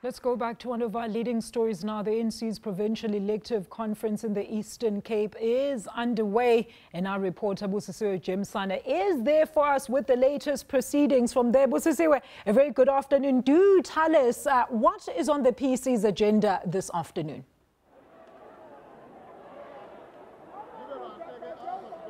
Let's go back to one of our leading stories now. The ANC's provincial elective conference in the Eastern Cape is underway, and our reporter Busi Jemsana is there for us with the latest proceedings from there. Busi, a very good afternoon. Do tell us what is on the PC's agenda this afternoon.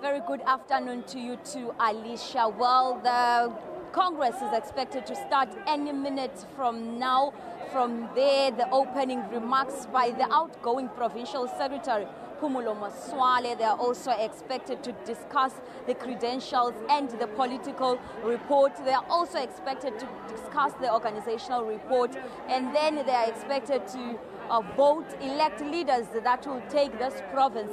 Very good afternoon to you too, Alicia. Well, the Congress is expected to start any minute from now. From there, the opening remarks by the outgoing Provincial Secretary, Phumulo Masualle. They are also expected to discuss the credentials and the political report. They are also expected to discuss the organizational report. And then they are expected to vote, elect leaders that will take this province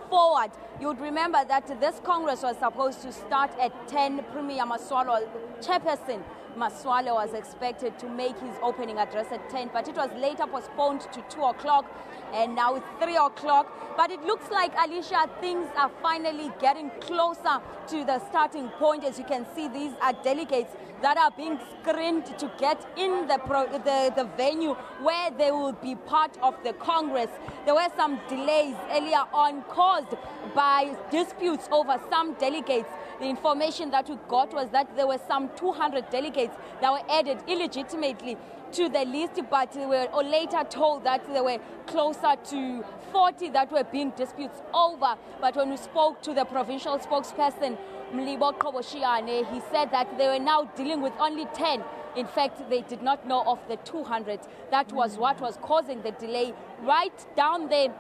forward. You would remember that this Congress was supposed to start at 10. Premier Masualle, Chairperson Masualle, was expected to make his opening address at 10, but it was later postponed to 2 o'clock, and now it's 3 o'clock. But it looks like, Alicia, things are finally getting closer to the starting point. As you can see, these are delegates that are being screened to get in the venue where they will be part of the Congress. There were some delays earlier on caused by disputes over some delegates. The information that we got was that there were some 200 delegates that were added illegitimately to the list, but we were later told that there were closer to 40 that were being disputes over. But when we spoke to the provincial spokesperson, Mlibo Koboshiane, he said that they were now dealing with only 10. In fact, they did not know of the 200. That was what was causing the delay. Right down there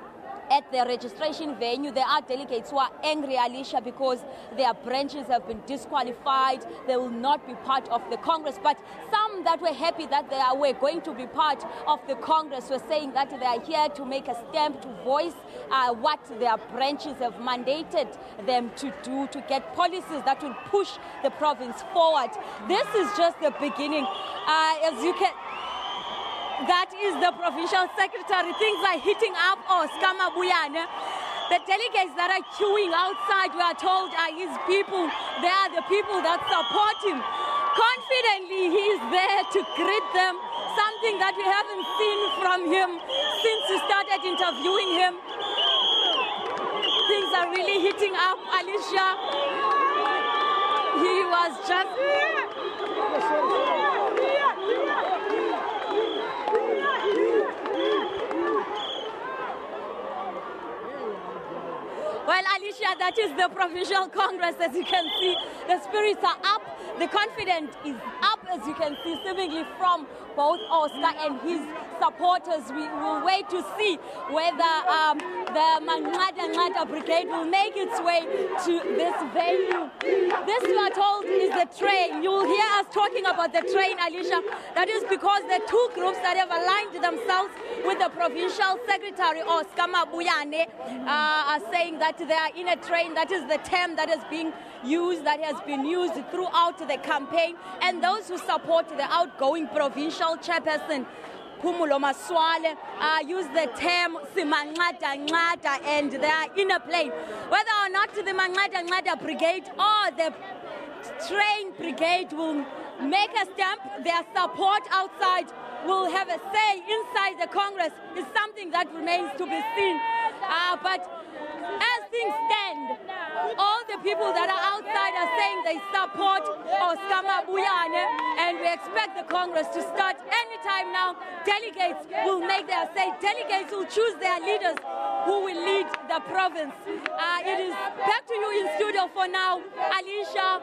at the registration venue, there are delegates who are angry, Alicia, because their branches have been disqualified. They will not be part of the Congress. But some that were happy that they were going to be part of the Congress were saying that they are here to make a stamp, to voice what their branches have mandated them to do, to get policies that will push the province forward. This is just the beginning. As you can... That is the provincial secretary. Things are heating up. The delegates that are queuing outside, we are told, are his people. They are the people that support him. Confidently, he is there to greet them, something that we haven't seen from him since we started interviewing him. Things are really heating up, Alicia. He was just... Well, Alicia, that is the Provincial Congress. As you can see, the spirits are up. The confidence is up, as you can see, seemingly from both Oscar and his supporters. We will wait to see whether the Manqada Brigade will make its way to this venue. This, we are told, is the train. You will hear us talking about the train, Alicia. That is because the two groups that have aligned themselves with the Provincial Secretary, Oscar Mabuyane, are saying that they are in a train. That is the term that is being used, that has been used throughout the campaign. And those who support the outgoing provincial chairperson, Phumulo Masualle, use the term Simanqada, and they are in a plane. Whether or not the Manqada Brigade or the train brigade will make a stamp, their support outside will have a say inside the Congress is something that remains to be seen. But as things stand, all the people that are outside are saying they support Oscar Mabuyane, and we expect the Congress to start anytime now. Delegates will make their say. Delegates will choose their leaders who will lead the province. It is back to you in studio for now, Alicia,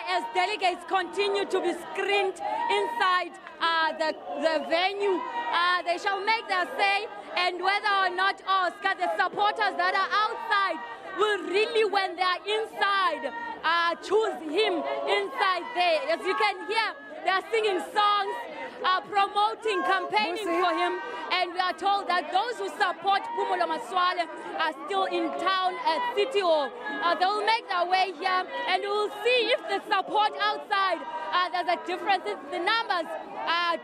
as delegates continue to be screened inside the venue. They shall make their say, and whether or not Oscar, the supporters that are outside, will really, when they are inside, choose him inside there. As you can hear, they are singing songs, promoting, campaigning for him. And we are told that those who support Phumulo Masualle are still in town at City Hall. They will make their way here, and we will see if the support outside, there's a difference. The numbers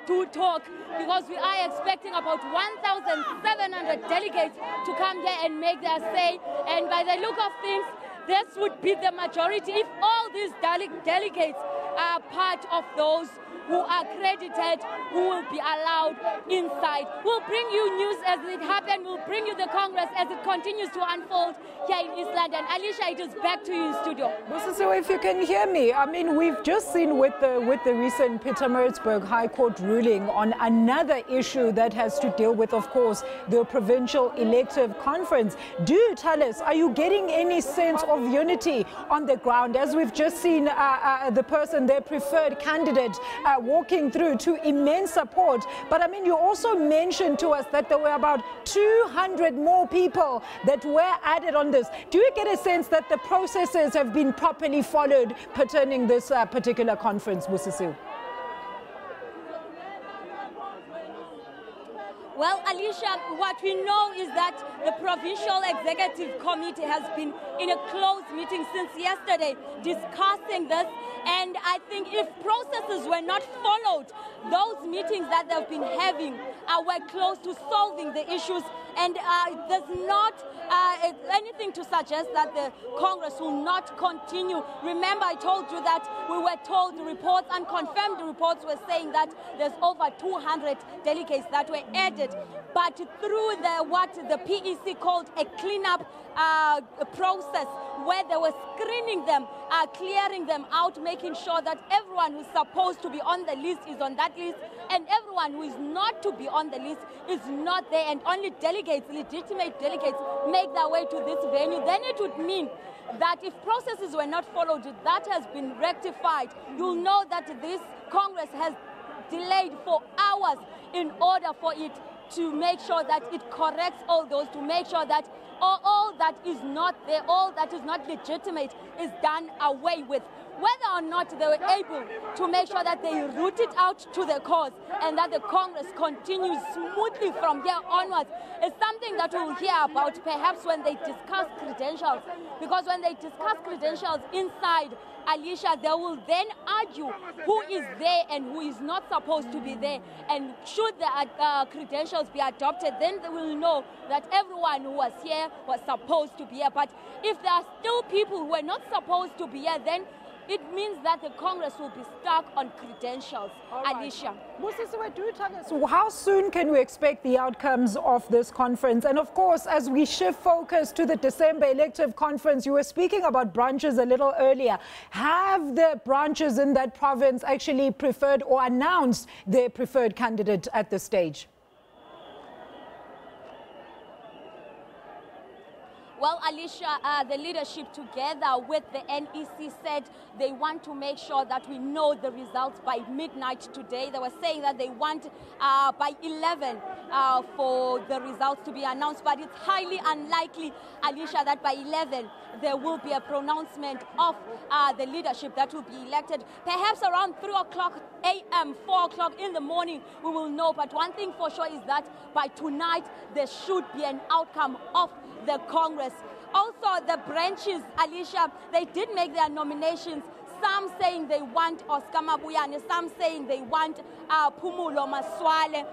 do talk, because we are expecting about 1,700 delegates to come here and make their say. And by the look of things, this would be the majority if all these delegates part of those who are credited, who will be allowed inside. We'll bring you news as it happens. We'll bring you the Congress as it continues to unfold here in East London. Alicia, it is back to you in studio. So if you can hear me, I mean, we've just seen with the recent Pietermaritzburg High Court ruling on another issue that has to deal with, of course, the provincial elective conference. Do tell us, are you getting any sense of unity on the ground, as we've just seen the person, their preferred candidate, walking through to immense support? But I mean, you also mentioned to us that there were about 200 more people that were added on this. Do you get a sense that the processes have been properly followed pertaining this particular conference, Busi? Well, Alicia, what we know is that the Provincial Executive Committee has been in a closed meeting since yesterday discussing this. And I think if processes were not followed, those meetings that they've been having were close to solving the issues. And there's not anything to suggest that the Congress will not continue. Remember, I told you that we were told the reports, unconfirmed reports, were saying that there's over 200 delegates that were added. But through what the PEC called a cleanup process, where they were screening them, clearing them out, making sure that everyone who's supposed to be on the list is on that list, and everyone who is not to be on the list is not there, and only delegates, legitimate delegates, make their way to this venue. Then it would mean that if processes were not followed, that has been rectified. You'll know that this Congress has delayed for hours in order for it to make sure that it corrects all those, to make sure that all that is not there, all that is not legitimate is done away with. Whether or not they were able to make sure that they root it out to the cause and that the Congress continues smoothly from here onwards is something that we'll hear about perhaps when they discuss credentials. Because when they discuss credentials inside, Alicia, they will then argue who is there and who is not supposed to be there. And should the credentials be adopted, then they will know that everyone who was here was supposed to be here. But if there are still people who are not supposed to be here, then it means that the Congress will be stuck on credentials. Right. Alicia. Busi, do tell us, how soon can we expect the outcomes of this conference? And of course, as we shift focus to the December elective conference, you were speaking about branches a little earlier. Have the branches in that province actually preferred or announced their preferred candidate at this stage? Well, Alicia, the leadership together with the NEC said they want to make sure that we know the results by midnight today. They were saying that they want by 11 for the results to be announced, but it's highly unlikely, Alicia, that by 11 there will be a pronouncement of the leadership that will be elected. Perhaps around 3 o'clock a.m., 4 o'clock in the morning, we will know. But one thing for sure is that by tonight there should be an outcome of the Congress. Also, the branches, Alicia, they did make their nominations. Some saying they want Oscar Mabuyane, some saying they want Phumulo Maswale.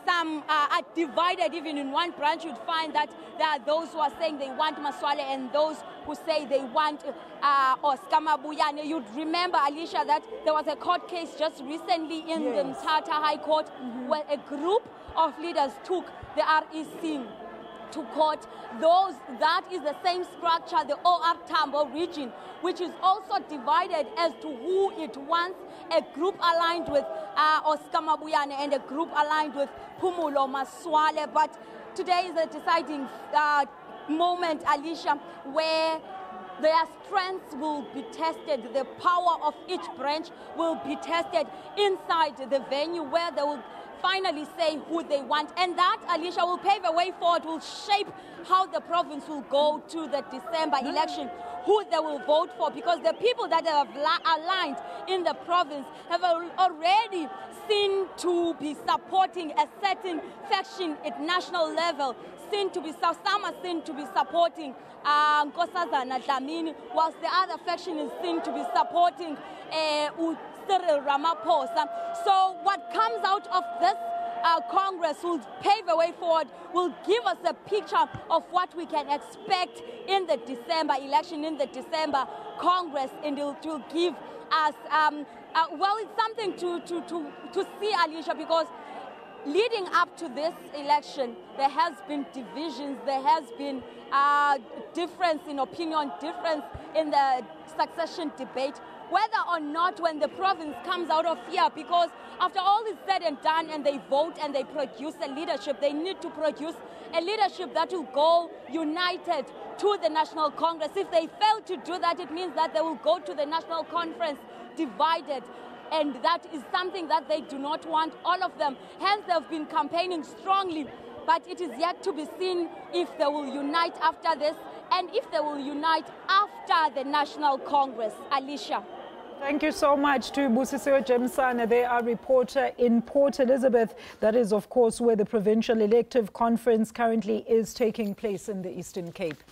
Some are divided. Even in one branch, you'd find that there are those who are saying they want Maswale and those who say they want Oscar Mabuyane. You'd remember, Alicia, that there was a court case just recently in the Mthatha High Court where a group of leaders took the REC to court. That is the same structure, the OR Tambo region, which is also divided as to who it wants, a group aligned with Oscar Mabuyane and a group aligned with Phumulo Maswale. But today is a deciding moment, Alicia, where their strengths will be tested, the power of each branch will be tested inside the venue, where they will finally say who they want. And that, Alicia, will pave a way forward, will shape how the province will go to the December election, who they will vote for, because the people that have aligned in the province have already seen to be supporting a certain faction at national level, seen to be supporting Nkosazana Dlamini, whilst the other faction is seen to be supporting Cyril Ramaphosa. So what comes out of this Congress will pave a way forward, will give us a picture of what we can expect in the December election, in the December Congress, and it will give us, well, it's something to see, Alicia, because leading up to this election, there has been divisions, there has been difference in opinion, difference in the succession debate, whether or not when the province comes out of here, because after all is said and done and they vote and they produce a leadership, they need to produce a leadership that will go united to the National Congress. If they fail to do that, it means that they will go to the National Conference divided. And that is something that they do not want, all of them. Hence, they've been campaigning strongly. But it is yet to be seen if they will unite after this and if they will unite after the National Congress. Alicia. Thank you so much to Busi Jemsana. They are reporter in Port Elizabeth. That is, of course, where the provincial elective conference currently is taking place in the Eastern Cape.